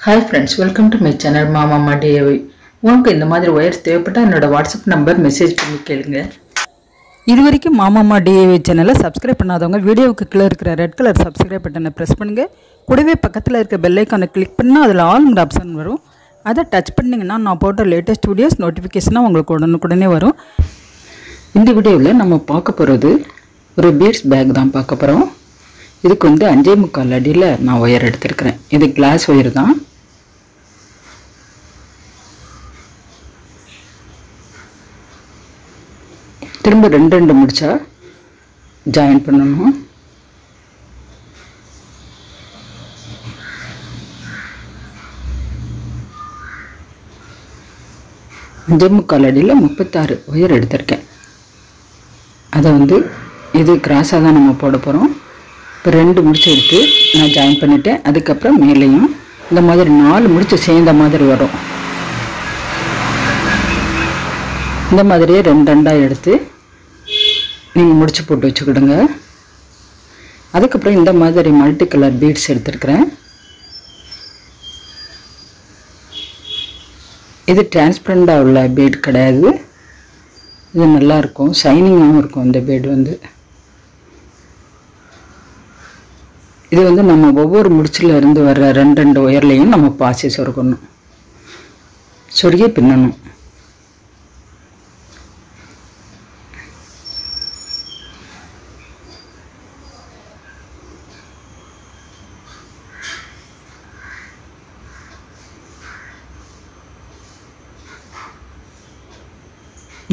Hi friends, welcome to my channel Mama DIY. உங்களுக்கு இந்த மாதிரி ஒயர்ஸ் தேவைப்பட்டா என்னோட வாட்ஸ்அப் நம்பர் மெசேஜ் பண்ணி கேளுங்க. இதுவரைக்கும் மாமா DIY சேனலை சப்ஸ்கிரைப் பண்ணாதவங்க வீடியோவுக்கு கீழே இருக்கிற ரெட் கலர் சப்ஸ்கிரைப் பட்டனை ப்ரெஸ் பண்ணுங்கள். கூடவே பக்கத்தில் இருக்க பெல் ஐக்கானை கிளிக் பண்ணால் அதில் ஆல்ங்கிற ஆப்ஷன் வரும். அதை டச் பண்ணிங்கன்னா நான் போட்ட லேட்டஸ்ட் வீடியோஸ் நோட்டிஃபிகேஷனாக உங்களுக்கு உடனுக்குடனே வரும். இந்த வீடியோவில் நம்ம பார்க்க போகிறது ஒரு பீட்ஸ் பேக் தான் பார்க்க போகிறோம். இதுக்கு 5.25 அடியில் நான் ஒயர் எடுத்துருக்கிறேன். இது கிளாஸ் ஒயர் தான். திரும்ப ரெண்டு முடிச்சா ஜாயின் பண்ணணும். அஞ்சேமுக்கால் அடியில் 36 ஒயர் எடுத்திருக்கேன். அதை இது கிராஸாக தான் நம்ம போட போகிறோம். இப்போ 2 முடிச்சு எடுத்து நான் ஜாயின் பண்ணிட்டேன். அதுக்கப்புறம் மேலேயும் இந்த மாதிரி 4 முடிச்சு சேர்ந்த மாதிரி வரும். இந்த மாதிரியே 2 எடுத்து நீங்கள் முடிச்சு போட்டு வச்சுக்கிடுங்க. அதுக்கப்புறம் இந்த மாதிரி மல்டி கலர் பீட்ஸ் எடுத்துருக்கிறேன். இது டிரான்ஸ்பரண்டாக உள்ள பீட் கிடையாது. இது நல்லாயிருக்கும், ஷைனிங்காகவும் இருக்கும். இந்த பீடு இது நம்ம ஒவ்வொரு முடிச்சில் இருந்து வர்ற 2 ஒயர்லையும் நம்ம பாசி சொருகணும், சொருகி பின்னணும்.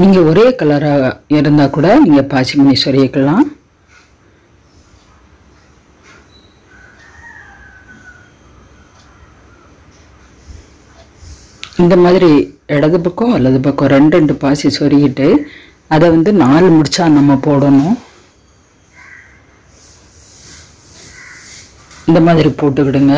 நீங்கள் ஒரே கலராக இருந்தால் கூட நீங்கள் பாசி பண்ணி சொருகிக்கலாம். இந்த மாதிரி இடது பக்கம் வலது பக்கம் 2 பாசி சொருகிட்டு அதை 4 முடிச்சா நம்ம போடணும். இந்த மாதிரி போட்டுக்கிடுங்க.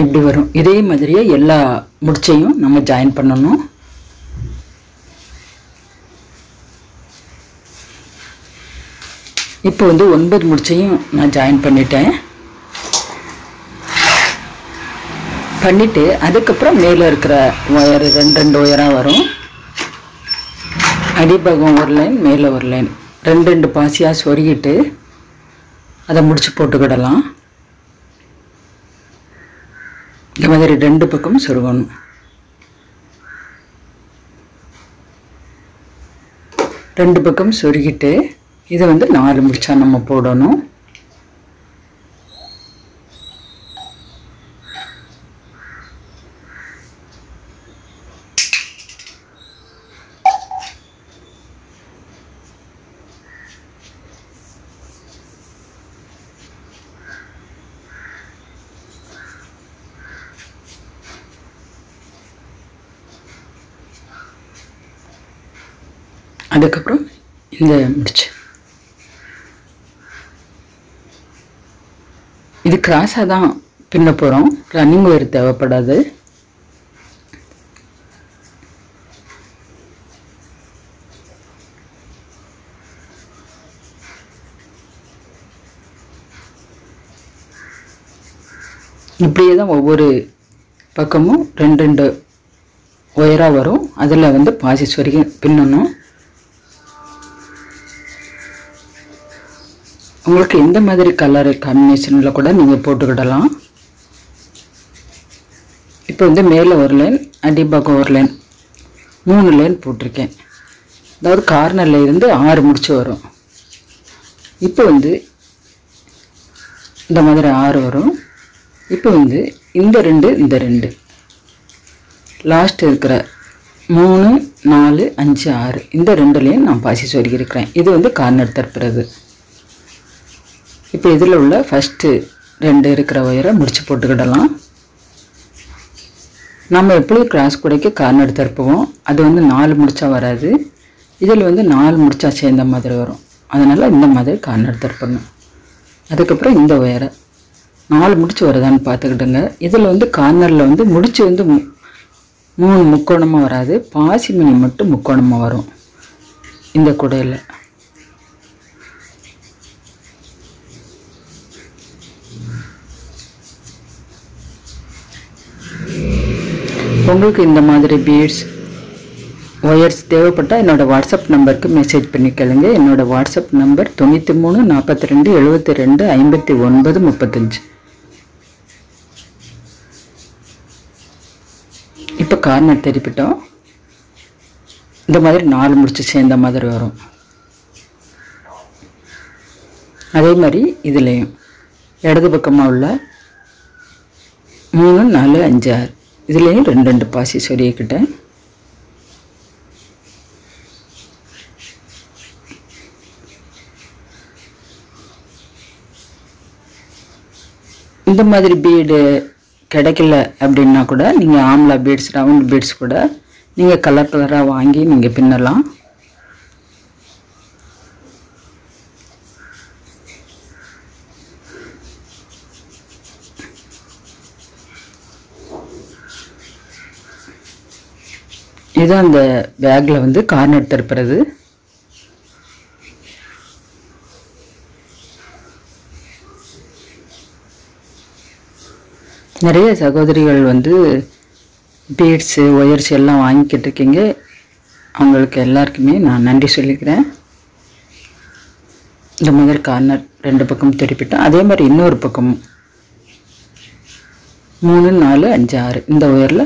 இப்படி வரும். இதே மாதிரியே எல்லா முடிச்சையும் நம்ம ஜாயின் பண்ணணும். இப்போ 9 முடிச்சையும் நான் ஜாயின் பண்ணிட்டு அதுக்கப்புறம் மேலே இருக்கிற ஒயர் 2 ஒயராக வரும். அடிபாகம் ஒரு லைன், மேலே ஒரு லைன், 2 பாசியாக சொருகிட்டு அதை முடிச்சு போட்டுக்கிடலாம். இந்த மாதிரி 2 பக்கம் சொருகணும். 2 பக்கம் சொருகிட்டு இதை 4 முடிச்சா நம்ம போடணும். அதுக்கப்புறம் இந்த முடிச்சு இது கிராஸாக தான் பின்ன போகிறோம். ரன்னிங் ஒயர் தேவைப்படாது. இப்படியே தான் ஒவ்வொரு பக்கமும் 2 ஒயராக வரும். அதில் பாசி சொருகி பின்னணும். உங்களுக்கு எந்த மாதிரி கலர் காம்பினேஷனில் கூட நீங்கள் போட்டுக்கிடலாம். இப்போ மேலே ஒரு லைன், அடிபாகம் ஒரு லைன், 3 லைன் போட்டிருக்கேன். அதாவது கார்னரில் இருந்து 6 முடிச்சு வரும். இப்போ இந்த மாதிரி 6 வரும். இப்போ இந்த 2 லாஸ்ட் இருக்கிற 3, 4, 5, 6 இந்த 2லையும் நான் பாசி சொருகி இருக்கிறேன். இது கார்னர் தற்புறது. இப்போ இதில் உள்ள ஃபஸ்ட்டு 2 இருக்கிற ஒயரை முடிச்சு போட்டுக்கிடலாம். நம்ம எப்படியும் கிராஸ் கூடைக்கு கார்னர் தருப்புவோம். அது 4 முடிச்சா வராது. இதில் 4 முடிச்சா சேர்ந்த மாதிரி வரும். அதனால் இந்த மாதிரி கார்னர் தருப்பணும். அதுக்கப்புறம் இந்த ஒயரை 4 முடிச்சு வருதான்னு பார்த்துக்கிட்டுங்க. இதில் கார்னரில் முடிச்சு 3 முக்கோணமாக வராது. பாசி மணி மட்டும் முக்கோணமாக வரும் இந்த கூடையில். உங்களுக்கு இந்த மாதிரி பீட்ஸ் ஒயர்ஸ் தேவைப்பட்டால் என்னோடய வாட்ஸ்அப் நம்பருக்கு மெசேஜ் பண்ணி கேளுங்க. என்னோடய வாட்ஸ்அப் நம்பர் 93 42 72 59 35. இப்போ கார்னர் திருப்பிட்டோம். இந்த மாதிரி 4 முடிச்சு சேர்ந்த மாதிரி வரும். அதே மாதிரி இதுலேயும் இடது பக்கமாக உள்ள 3 4 5 6 இதுலேயும் 2 பாசி சொருகிக்கிட்டேன். இந்த மாதிரி பீடு கிடைக்கல அப்படின்னா கூட நீங்கள் ஆம்லா பீட்ஸ், ரவுண்ட் பீட்ஸ் கூட நீங்கள் கலர் கலராக வாங்கி நீங்கள் பின்னலாம். இதுதான் அந்த பேக்கில் வந்து கார்னர் திருப்புறது. நிறைய சகோதரிகள் வந்து பீட்ஸு ஒயர்ஸ் எல்லாம் வாங்கிக்கிட்டு இருக்கீங்க. அவங்களுக்கு எல்லாருக்குமே நான் நன்றி சொல்லிக்கிறேன். இந்த மாதிரி கார்னர் 2 பக்கம் திருப்பிட்டேன். அதே மாதிரி இன்னொரு பக்கமும் 3 4 5 6 இந்த ஒயரில்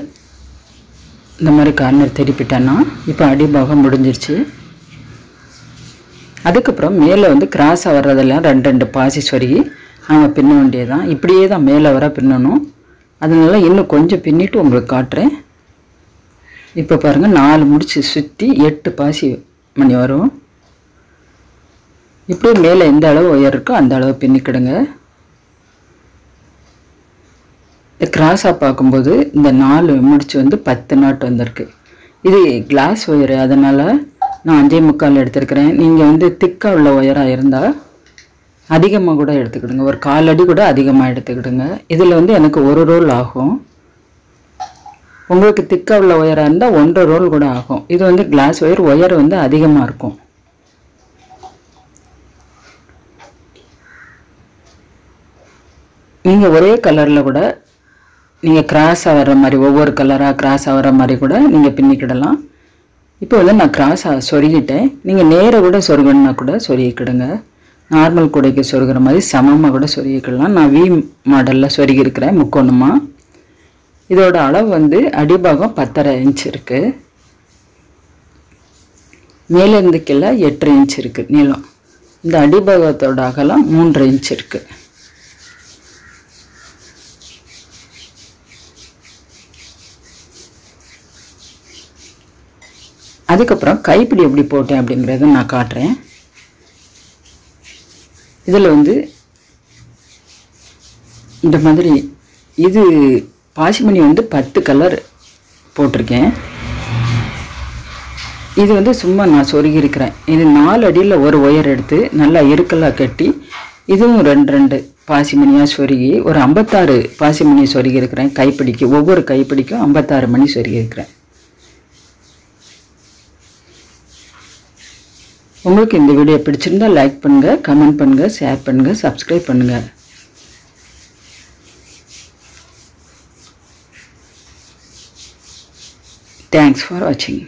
இந்த மாதிரி கார்னர் திருப்பிட்டேன்னா இப்போ அடிபாகம் முடிஞ்சிருச்சு. அதுக்கப்புறம் மேலே வந்து கிராஸாக வர்றதெல்லாம் 2 பாசி சொருகி நம்ம பின்ன வேண்டியதான். இப்படியே தான் மேலே வர பின்னணும். அதனால இன்னும் கொஞ்சம் பின்னிட்டு உங்களுக்கு காட்டுறேன். இப்போ பாருங்கள் 4 முடிச்சு சுற்றி 8 பாசி மணி வரும். இப்படியே மேலே எந்த அளவு ஒயர் இருக்கோ அந்த அளவு பின்னிக்கிடுங்க. கிராஸாக பார்க்கும்போது இந்த 4 முடிச்சு வந்து 10 நாட் வந்திருக்கு. இது கிளாஸ் ஒயரு, அதனால் நான் 5.25 எடுத்துருக்கிறேன். நீங்கள் வந்து திக்காக உள்ள ஒயராக இருந்தால் அதிகமாக கூட எடுத்துக்கிடுங்க. ஒரு 1/4 அடி கூட அதிகமாக எடுத்துக்கிடுங்க. இதில் வந்து எனக்கு 1 ரோல் ஆகும். உங்களுக்கு திக்காக உள்ள ஒயராக இருந்தால் 1.5 ரோல் கூட ஆகும். இது வந்து கிளாஸ் ஒயர் வந்து அதிகமாக இருக்கும். நீங்கள் ஒரே கலரில் கூட நீங்கள் கிராஸாக வர்ற மாதிரி ஒவ்வொரு கலராக கிராஸாக வர்ற மாதிரி கூட நீங்கள் பின்னிக்கிடலாம். இப்போ வந்து நான் கிராஸாக சொருகிட்டேன். நீங்கள் நேராக கூட சொருகணுன்னா கூட சொருகிக்கிடுங்க. நார்மல் கூடைக்கு சொருகிற மாதிரி சமமாக கூட சொருகிக்கலாம். நான் வி மாடலில் சொருகிருக்கிறேன் முக்கோணமாக. இதோட அளவு வந்து அடிபாகம் 10.5 இன்ச் இருக்குது. மேலேருந்து கீழே 8.5 இன்ச் இருக்குது நீளம். இந்த அடிபாகத்தோட அகலம் 3.5 இன்ச் இருக்குது. அதுக்கப்புறம் கைப்பிடி எப்படி போட்டேன் அப்படிங்கிறத நான் காட்டுறேன். இதில் வந்து இந்த மாதிரி இது பாசிமணி வந்து 10 கலர் போட்டிருக்கேன். இது வந்து சும்மா நான் சொருகிருக்கிறேன். இது 4 அடியில் ஒரு ஒயர் எடுத்து நல்லா இறுக்கலாக கட்டி இதுவும் 2 பாசிமணியாக சொருகி ஒரு 56 பாசிமணி சொருகிருக்கிறேன். கைப்பிடிக்கு ஒவ்வொரு கைப்பிடிக்கும் 56 மணி சொருகிருக்கிறேன். உங்களுக்கு இந்த வீடியோ பிடிச்சிருந்தால் லைக் பண்ணுங்கள், கமெண்ட் பண்ணுங்கள், ஷேர் பண்ணுங்கள், சப்ஸ்கிரைப் பண்ணுங்கள். தேங்க்ஸ் ஃபார் வாட்சிங்.